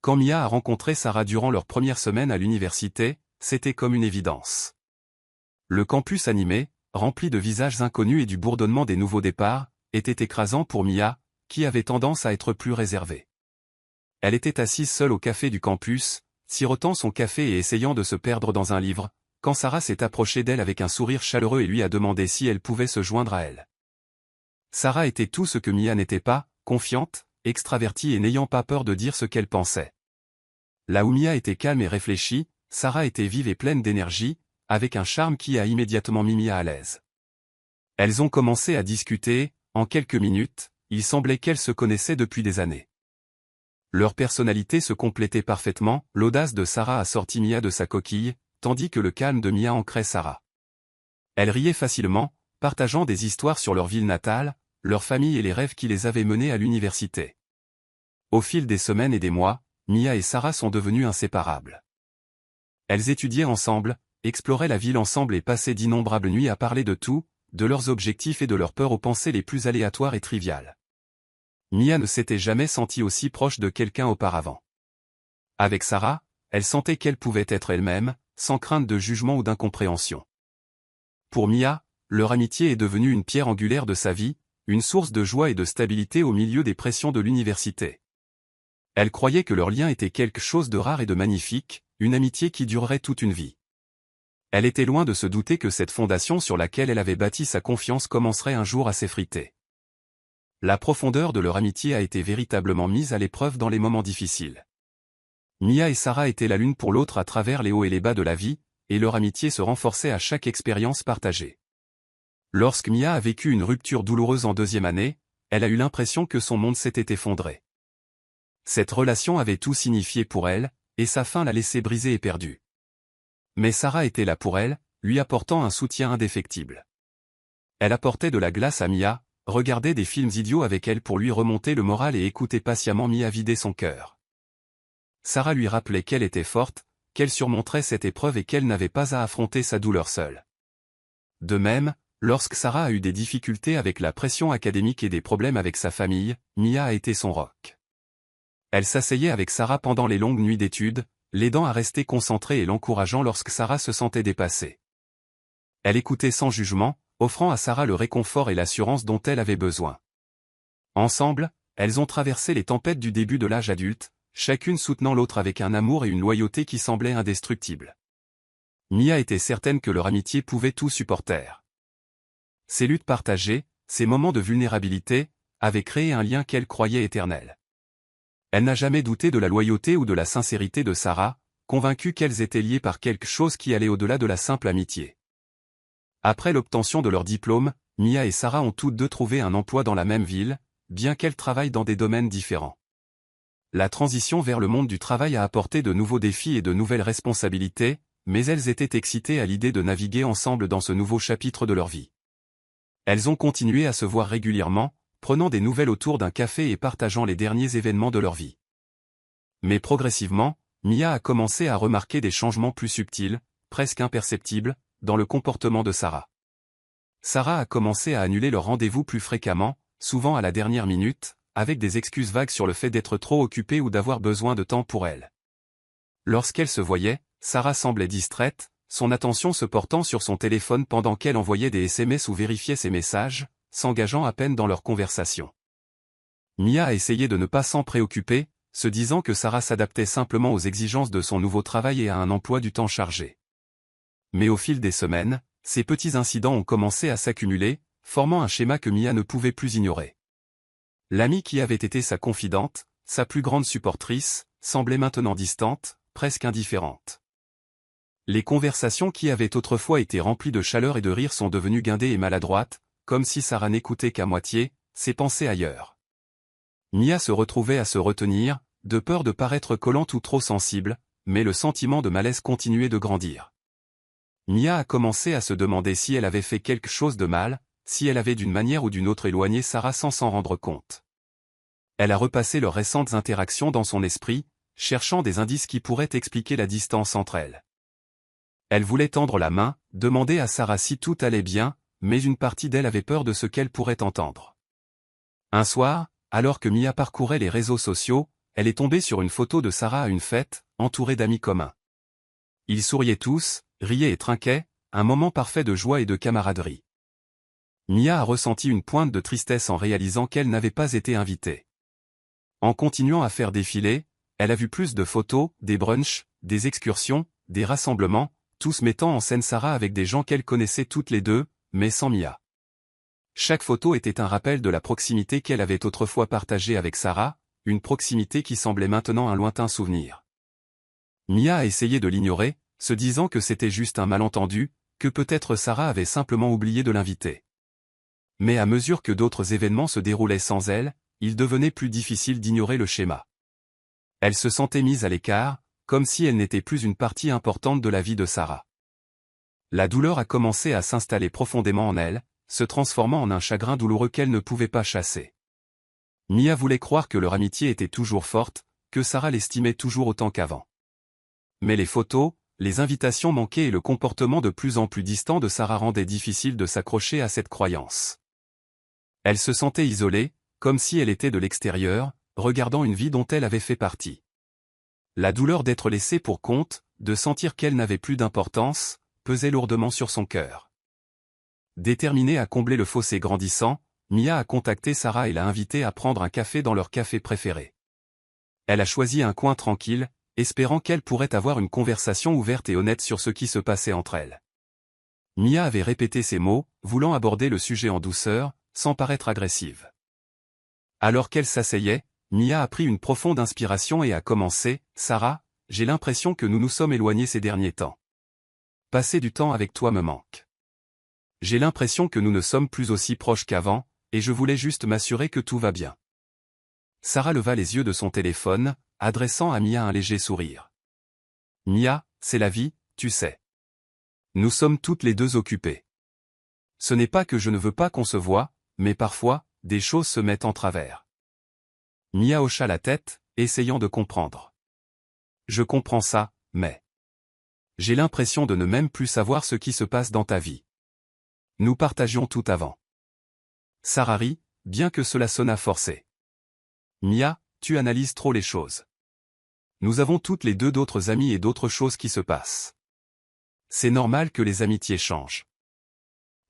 Quand Mia a rencontré Sarah durant leur première semaine à l'université, c'était comme une évidence. Le campus animé, rempli de visages inconnus et du bourdonnement des nouveaux départs, était écrasant pour Mia, qui avait tendance à être plus réservée. Elle était assise seule au café du campus, sirotant son café et essayant de se perdre dans un livre, quand Sarah s'est approchée d'elle avec un sourire chaleureux et lui a demandé si elle pouvait se joindre à elle. Sarah était tout ce que Mia n'était pas, confiante, extravertie et n'ayant pas peur de dire ce qu'elle pensait. Là où Mia était calme et réfléchie, Sarah était vive et pleine d'énergie, avec un charme qui a immédiatement mis Mia à l'aise. Elles ont commencé à discuter, en quelques minutes, il semblait qu'elles se connaissaient depuis des années. Leurs personnalités se complétaient parfaitement, l'audace de Sarah a sorti Mia de sa coquille, tandis que le calme de Mia ancrait Sarah. Elle riait facilement, partageant des histoires sur leur ville natale, leur famille et les rêves qui les avaient menés à l'université. Au fil des semaines et des mois, Mia et Sarah sont devenues inséparables. Elles étudiaient ensemble, exploraient la ville ensemble et passaient d'innombrables nuits à parler de tout, de leurs objectifs et de leurs peurs aux pensées les plus aléatoires et triviales. Mia ne s'était jamais sentie aussi proche de quelqu'un auparavant. Avec Sarah, elle sentait qu'elle pouvait être elle-même, sans crainte de jugement ou d'incompréhension. Pour Mia, leur amitié est devenue une pierre angulaire de sa vie, une source de joie et de stabilité au milieu des pressions de l'université. Elle croyait que leur lien était quelque chose de rare et de magnifique, une amitié qui durerait toute une vie. Elle était loin de se douter que cette fondation sur laquelle elle avait bâti sa confiance commencerait un jour à s'effriter. La profondeur de leur amitié a été véritablement mise à l'épreuve dans les moments difficiles. Mia et Sarah étaient la l'une pour l'autre à travers les hauts et les bas de la vie, et leur amitié se renforçait à chaque expérience partagée. Lorsque Mia a vécu une rupture douloureuse en deuxième année, elle a eu l'impression que son monde s'était effondré. Cette relation avait tout signifié pour elle, et sa fin l'a laissée brisée et perdue. Mais Sarah était là pour elle, lui apportant un soutien indéfectible. Elle apportait de la glace à Mia, regardait des films idiots avec elle pour lui remonter le moral et écoutait patiemment Mia vider son cœur. Sarah lui rappelait qu'elle était forte, qu'elle surmonterait cette épreuve et qu'elle n'avait pas à affronter sa douleur seule. De même, lorsque Sarah a eu des difficultés avec la pression académique et des problèmes avec sa famille, Mia a été son roc. Elle s'asseyait avec Sarah pendant les longues nuits d'études, l'aidant à rester concentrée et l'encourageant lorsque Sarah se sentait dépassée. Elle écoutait sans jugement, offrant à Sarah le réconfort et l'assurance dont elle avait besoin. Ensemble, elles ont traversé les tempêtes du début de l'âge adulte, chacune soutenant l'autre avec un amour et une loyauté qui semblaient indestructibles. Mia était certaine que leur amitié pouvait tout supporter. Ces luttes partagées, ces moments de vulnérabilité, avaient créé un lien qu'elle croyait éternel. Elle n'a jamais douté de la loyauté ou de la sincérité de Sarah, convaincue qu'elles étaient liées par quelque chose qui allait au-delà de la simple amitié. Après l'obtention de leur diplôme, Mia et Sarah ont toutes deux trouvé un emploi dans la même ville, bien qu'elles travaillent dans des domaines différents. La transition vers le monde du travail a apporté de nouveaux défis et de nouvelles responsabilités, mais elles étaient excitées à l'idée de naviguer ensemble dans ce nouveau chapitre de leur vie. Elles ont continué à se voir régulièrement, prenant des nouvelles autour d'un café et partageant les derniers événements de leur vie. Mais progressivement, Mia a commencé à remarquer des changements plus subtils, presque imperceptibles, dans le comportement de Sarah. Sarah a commencé à annuler leurs rendez-vous plus fréquemment, souvent à la dernière minute, avec des excuses vagues sur le fait d'être trop occupée ou d'avoir besoin de temps pour elle. Lorsqu'elle se voyait, Sarah semblait distraite, son attention se portant sur son téléphone pendant qu'elle envoyait des SMS ou vérifiait ses messages, s'engageant à peine dans leur conversation. Mia a essayé de ne pas s'en préoccuper, se disant que Sarah s'adaptait simplement aux exigences de son nouveau travail et à un emploi du temps chargé. Mais au fil des semaines, ces petits incidents ont commencé à s'accumuler, formant un schéma que Mia ne pouvait plus ignorer. L'amie qui avait été sa confidente, sa plus grande supportrice, semblait maintenant distante, presque indifférente. Les conversations qui avaient autrefois été remplies de chaleur et de rire sont devenues guindées et maladroites, comme si Sarah n'écoutait qu'à moitié, ses pensées ailleurs. Mia se retrouvait à se retenir, de peur de paraître collante ou trop sensible, mais le sentiment de malaise continuait de grandir. Mia a commencé à se demander si elle avait fait quelque chose de mal, si elle avait d'une manière ou d'une autre éloigné Sarah sans s'en rendre compte. Elle a repassé leurs récentes interactions dans son esprit, cherchant des indices qui pourraient expliquer la distance entre elles. Elle voulait tendre la main, demander à Sarah si tout allait bien, mais une partie d'elle avait peur de ce qu'elle pourrait entendre. Un soir, alors que Mia parcourait les réseaux sociaux, elle est tombée sur une photo de Sarah à une fête, entourée d'amis communs. Ils souriaient tous, riaient et trinquaient, un moment parfait de joie et de camaraderie. Mia a ressenti une pointe de tristesse en réalisant qu'elle n'avait pas été invitée. En continuant à faire défiler, elle a vu plus de photos, des brunchs, des excursions, des rassemblements, tous mettant en scène Sarah avec des gens qu'elle connaissait toutes les deux, mais sans Mia. Chaque photo était un rappel de la proximité qu'elle avait autrefois partagée avec Sarah, une proximité qui semblait maintenant un lointain souvenir. Mia a essayé de l'ignorer, se disant que c'était juste un malentendu, que peut-être Sarah avait simplement oublié de l'inviter. Mais à mesure que d'autres événements se déroulaient sans elle, il devenait plus difficile d'ignorer le schéma. Elle se sentait mise à l'écart, comme si elle n'était plus une partie importante de la vie de Sarah. La douleur a commencé à s'installer profondément en elle, se transformant en un chagrin douloureux qu'elle ne pouvait pas chasser. Mia voulait croire que leur amitié était toujours forte, que Sarah l'estimait toujours autant qu'avant. Mais les photos, les invitations manquées et le comportement de plus en plus distant de Sarah rendaient difficile de s'accrocher à cette croyance. Elle se sentait isolée, comme si elle était de l'extérieur, regardant une vie dont elle avait fait partie. La douleur d'être laissée pour compte, de sentir qu'elle n'avait plus d'importance, pesait lourdement sur son cœur. Déterminée à combler le fossé grandissant, Mia a contacté Sarah et l'a invitée à prendre un café dans leur café préféré. Elle a choisi un coin tranquille, espérant qu'elle pourrait avoir une conversation ouverte et honnête sur ce qui se passait entre elles. Mia avait répété ces mots, voulant aborder le sujet en douceur, sans paraître agressive. Alors qu'elle s'asseyait, Mia a pris une profonde inspiration et a commencé, « Sarah, j'ai l'impression que nous nous sommes éloignés ces derniers temps. Passer du temps avec toi me manque. J'ai l'impression que nous ne sommes plus aussi proches qu'avant, et je voulais juste m'assurer que tout va bien. » Sarah leva les yeux de son téléphone, adressant à Mia un léger sourire. « Mia, c'est la vie, tu sais. Nous sommes toutes les deux occupées. Ce n'est pas que je ne veux pas qu'on se voie, mais parfois, des choses se mettent en travers. » Mia hocha la tête, essayant de comprendre. « Je comprends ça, mais... j'ai l'impression de ne même plus savoir ce qui se passe dans ta vie. Nous partagions tout avant. » Sarah rit, bien que cela sonnât forcé. « Mia, tu analyses trop les choses. Nous avons toutes les deux d'autres amis et d'autres choses qui se passent. C'est normal que les amitiés changent. »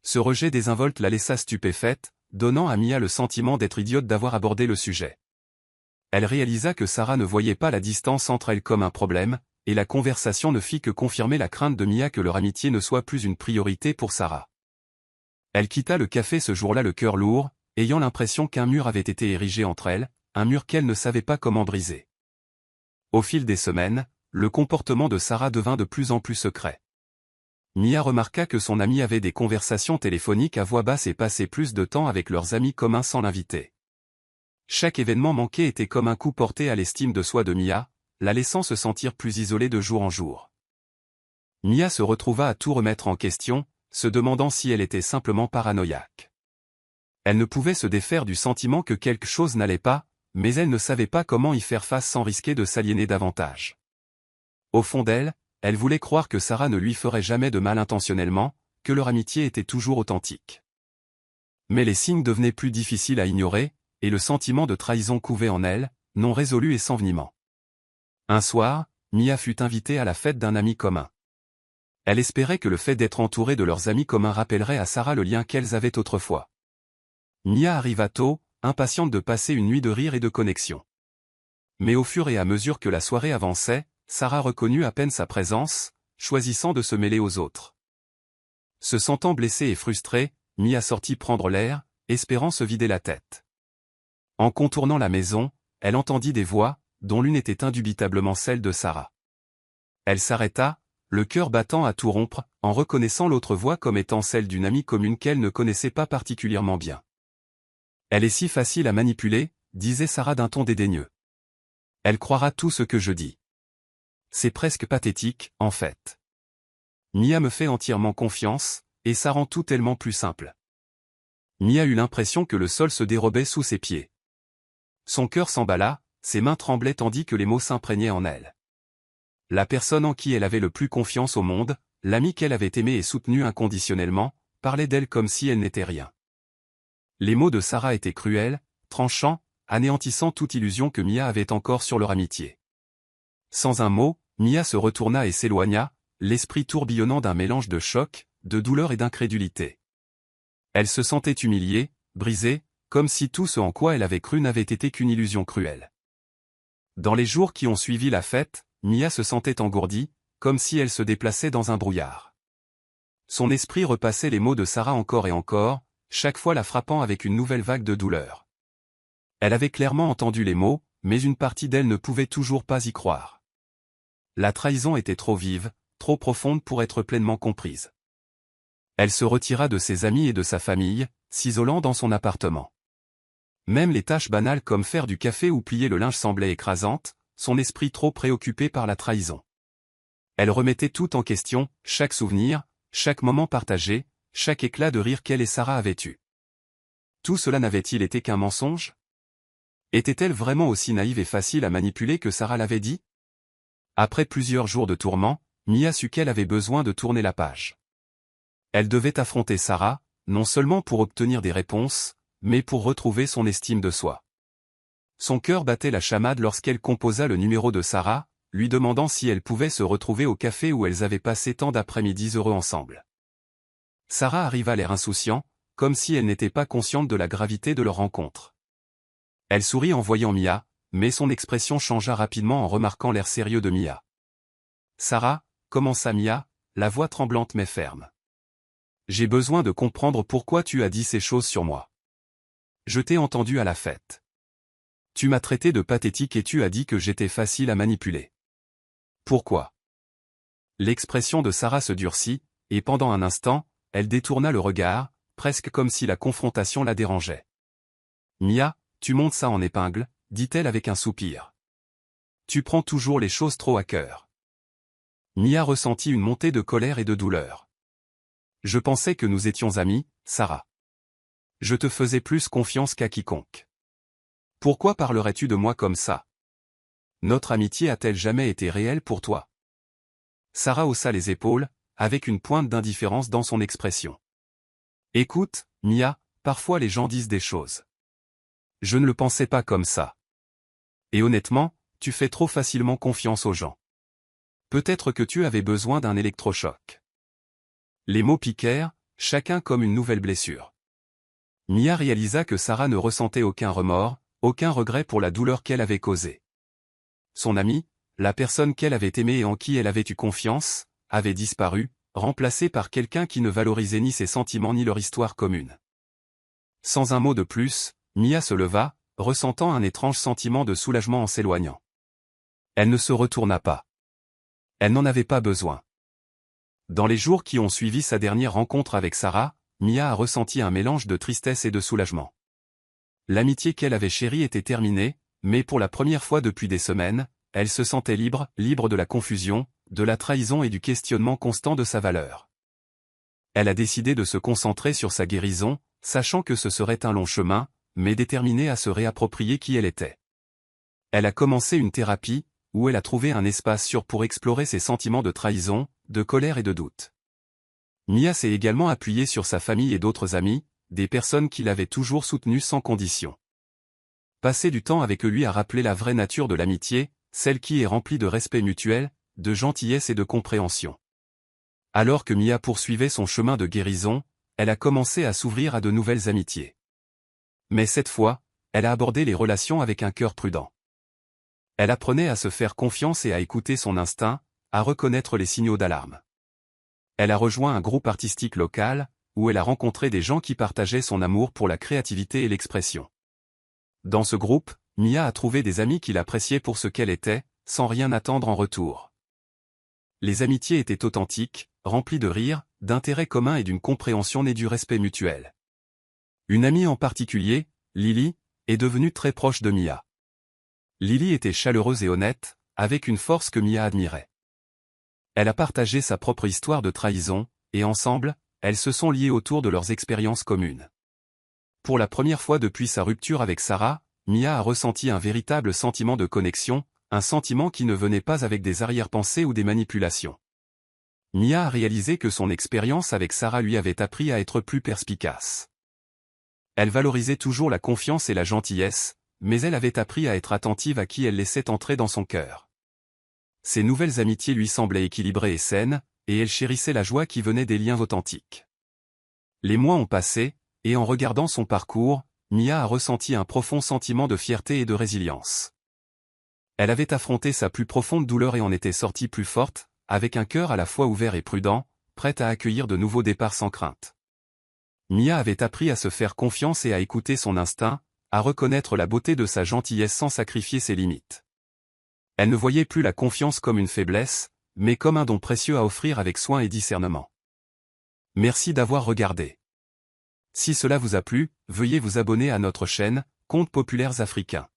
Ce rejet désinvolte la laissa stupéfaite, donnant à Mia le sentiment d'être idiote d'avoir abordé le sujet. Elle réalisa que Sarah ne voyait pas la distance entre elles comme un problème, et la conversation ne fit que confirmer la crainte de Mia que leur amitié ne soit plus une priorité pour Sarah. Elle quitta le café ce jour-là le cœur lourd, ayant l'impression qu'un mur avait été érigé entre elles, un mur qu'elle ne savait pas comment briser. Au fil des semaines, le comportement de Sarah devint de plus en plus secret. Mia remarqua que son amie avait des conversations téléphoniques à voix basse et passait plus de temps avec leurs amis communs sans l'inviter. Chaque événement manqué était comme un coup porté à l'estime de soi de Mia, la laissant se sentir plus isolée de jour en jour. Mia se retrouva à tout remettre en question, se demandant si elle était simplement paranoïaque. Elle ne pouvait se défaire du sentiment que quelque chose n'allait pas, mais elle ne savait pas comment y faire face sans risquer de s'aliéner davantage. Au fond d'elle, elle voulait croire que Sarah ne lui ferait jamais de mal intentionnellement, que leur amitié était toujours authentique. Mais les signes devenaient plus difficiles à ignorer, et le sentiment de trahison couvait en elle, non résolu et sans veniment. Un soir, Mia fut invitée à la fête d'un ami commun. Elle espérait que le fait d'être entourée de leurs amis communs rappellerait à Sarah le lien qu'elles avaient autrefois. Mia arriva tôt, impatiente de passer une nuit de rire et de connexion. Mais au fur et à mesure que la soirée avançait, Sarah reconnut à peine sa présence, choisissant de se mêler aux autres. Se sentant blessée et frustrée, Mia sortit prendre l'air, espérant se vider la tête. En contournant la maison, elle entendit des voix, dont l'une était indubitablement celle de Sarah. Elle s'arrêta, le cœur battant à tout rompre, en reconnaissant l'autre voix comme étant celle d'une amie commune qu'elle ne connaissait pas particulièrement bien. « Elle est si facile à manipuler, » disait Sarah d'un ton dédaigneux. « Elle croira tout ce que je dis. C'est presque pathétique, en fait. Mia me fait entièrement confiance, et ça rend tout tellement plus simple. » Mia eut l'impression que le sol se dérobait sous ses pieds. Son cœur s'emballa, ses mains tremblaient tandis que les mots s'imprégnaient en elle. La personne en qui elle avait le plus confiance au monde, l'amie qu'elle avait aimée et soutenue inconditionnellement, parlait d'elle comme si elle n'était rien. Les mots de Sarah étaient cruels, tranchants, anéantissant toute illusion que Mia avait encore sur leur amitié. Sans un mot, Mia se retourna et s'éloigna, l'esprit tourbillonnant d'un mélange de choc, de douleur et d'incrédulité. Elle se sentait humiliée, brisée, comme si tout ce en quoi elle avait cru n'avait été qu'une illusion cruelle. Dans les jours qui ont suivi la fête, Mia se sentait engourdie, comme si elle se déplaçait dans un brouillard. Son esprit repassait les mots de Sarah encore et encore, chaque fois la frappant avec une nouvelle vague de douleur. Elle avait clairement entendu les mots, mais une partie d'elle ne pouvait toujours pas y croire. La trahison était trop vive, trop profonde pour être pleinement comprise. Elle se retira de ses amis et de sa famille, s'isolant dans son appartement. Même les tâches banales comme faire du café ou plier le linge semblaient écrasantes, son esprit trop préoccupé par la trahison. Elle remettait tout en question, chaque souvenir, chaque moment partagé, chaque éclat de rire qu'elle et Sarah avaient eu. Tout cela n'avait-il été qu'un mensonge? Était-elle vraiment aussi naïve et facile à manipuler que Sarah l'avait dit? Après plusieurs jours de tourments, Mia sut qu'elle avait besoin de tourner la page. Elle devait affronter Sarah, non seulement pour obtenir des réponses, mais pour retrouver son estime de soi. Son cœur battait la chamade lorsqu'elle composa le numéro de Sarah, lui demandant si elle pouvait se retrouver au café où elles avaient passé tant d'après-midi heureux ensemble. Sarah arriva l'air insouciant, comme si elle n'était pas consciente de la gravité de leur rencontre. Elle sourit en voyant Mia, mais son expression changea rapidement en remarquant l'air sérieux de Mia. « Sarah, commença Mia, la voix tremblante mais ferme. J'ai besoin de comprendre pourquoi tu as dit ces choses sur moi. Je t'ai entendu à la fête. Tu m'as traité de pathétique et tu as dit que j'étais facile à manipuler. Pourquoi? » L'expression de Sarah se durcit, et pendant un instant, elle détourna le regard, presque comme si la confrontation la dérangeait. « Mia, tu montes ça en épingle, » dit-elle avec un soupir. « Tu prends toujours les choses trop à cœur. » Mia ressentit une montée de colère et de douleur. « Je pensais que nous étions amis, Sarah. Je te faisais plus confiance qu'à quiconque. Pourquoi parlerais-tu de moi comme ça? Notre amitié a-t-elle jamais été réelle pour toi? » Sarah haussa les épaules, avec une pointe d'indifférence dans son expression. « Écoute, Mia, parfois les gens disent des choses. Je ne le pensais pas comme ça. Et honnêtement, tu fais trop facilement confiance aux gens. Peut-être que tu avais besoin d'un électrochoc. » Les mots piquèrent, chacun comme une nouvelle blessure. Mia réalisa que Sarah ne ressentait aucun remords, aucun regret pour la douleur qu'elle avait causée. Son amie, la personne qu'elle avait aimée et en qui elle avait eu confiance, avait disparu, remplacée par quelqu'un qui ne valorisait ni ses sentiments ni leur histoire commune. Sans un mot de plus, Mia se leva, ressentant un étrange sentiment de soulagement en s'éloignant. Elle ne se retourna pas. Elle n'en avait pas besoin. Dans les jours qui ont suivi sa dernière rencontre avec Sarah, Mia a ressenti un mélange de tristesse et de soulagement. L'amitié qu'elle avait chérie était terminée, mais pour la première fois depuis des semaines, elle se sentait libre de la confusion, de la trahison et du questionnement constant de sa valeur. Elle a décidé de se concentrer sur sa guérison, sachant que ce serait un long chemin, mais déterminée à se réapproprier qui elle était. Elle a commencé une thérapie, où elle a trouvé un espace sûr pour explorer ses sentiments de trahison, de colère et de doute. Mia s'est également appuyée sur sa famille et d'autres amis, des personnes qui l'avaient toujours soutenue sans condition. Passer du temps avec lui a rappelé la vraie nature de l'amitié, celle qui est remplie de respect mutuel, de gentillesse et de compréhension. Alors que Mia poursuivait son chemin de guérison, elle a commencé à s'ouvrir à de nouvelles amitiés. Mais cette fois, elle a abordé les relations avec un cœur prudent. Elle apprenait à se faire confiance et à écouter son instinct, à reconnaître les signaux d'alarme. Elle a rejoint un groupe artistique local, où elle a rencontré des gens qui partageaient son amour pour la créativité et l'expression. Dans ce groupe, Mia a trouvé des amis qui l'appréciaient pour ce qu'elle était, sans rien attendre en retour. Les amitiés étaient authentiques, remplies de rire, d'intérêts communs et d'une compréhension née du respect mutuel. Une amie en particulier, Lily, est devenue très proche de Mia. Lily était chaleureuse et honnête, avec une force que Mia admirait. Elle a partagé sa propre histoire de trahison, et ensemble, elles se sont liées autour de leurs expériences communes. Pour la première fois depuis sa rupture avec Sarah, Mia a ressenti un véritable sentiment de connexion, un sentiment qui ne venait pas avec des arrière-pensées ou des manipulations. Mia a réalisé que son expérience avec Sarah lui avait appris à être plus perspicace. Elle valorisait toujours la confiance et la gentillesse, mais elle avait appris à être attentive à qui elle laissait entrer dans son cœur. Ces nouvelles amitiés lui semblaient équilibrées et saines, et elle chérissait la joie qui venait des liens authentiques. Les mois ont passé, et en regardant son parcours, Mia a ressenti un profond sentiment de fierté et de résilience. Elle avait affronté sa plus profonde douleur et en était sortie plus forte, avec un cœur à la fois ouvert et prudent, prête à accueillir de nouveaux départs sans crainte. Mia avait appris à se faire confiance et à écouter son instinct, à reconnaître la beauté de sa gentillesse sans sacrifier ses limites. Elle ne voyait plus la confiance comme une faiblesse, mais comme un don précieux à offrir avec soin et discernement. Merci d'avoir regardé. Si cela vous a plu, veuillez vous abonner à notre chaîne, Contes populaires africains.